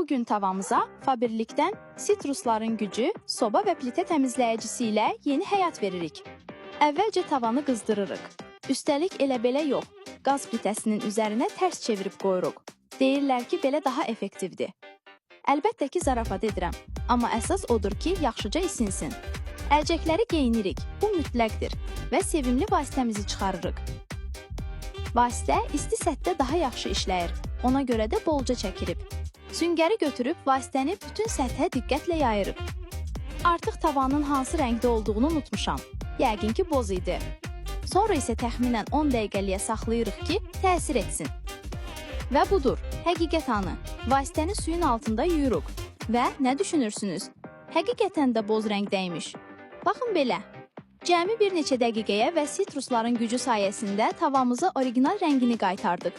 Bugün tavamıza Faberlikdən sitrusların gücü soba və plitə təmizləyicisi ilə yeni həyat veririk. Əvvəlcə tavanı qızdırırıq. Üstəlik elə-belə yox, qaz plitəsinin üzərinə tərs çevirib qoyuruq. Deyirlər ki, belə daha effektivdir. Əlbəttə ki, zarafat edirəm, amma əsas odur ki, yaxşıca isinsin. Əlcəkləri geyinirik, bu mütləqdir və sevimli vasitəmizi çıxarırıq. Vasitə isti səthdə daha yaxşı işləyir, ona görə də bolca çəkilib. Süngəri götürüb vasitəni bütün səthə diqqətlə yayırıq. Artıq tavanın hansı rəngdə olduğunu unutmuşam. Yəqin ki, boz idi. Sonra isə təxminən 10 dəqiqəliyə saxlayırıq ki, təsir etsin. Və budur, həqiqət anı. Vasitəni suyun altında yuyuruq. Və nə düşünürsünüz? Həqiqətən də boz rəngdəymiş. Baxın belə. Cəmi bir neçə dəqiqəyə və sitrusların gücü sayəsində tavamıza orijinal rəngini qaytardıq.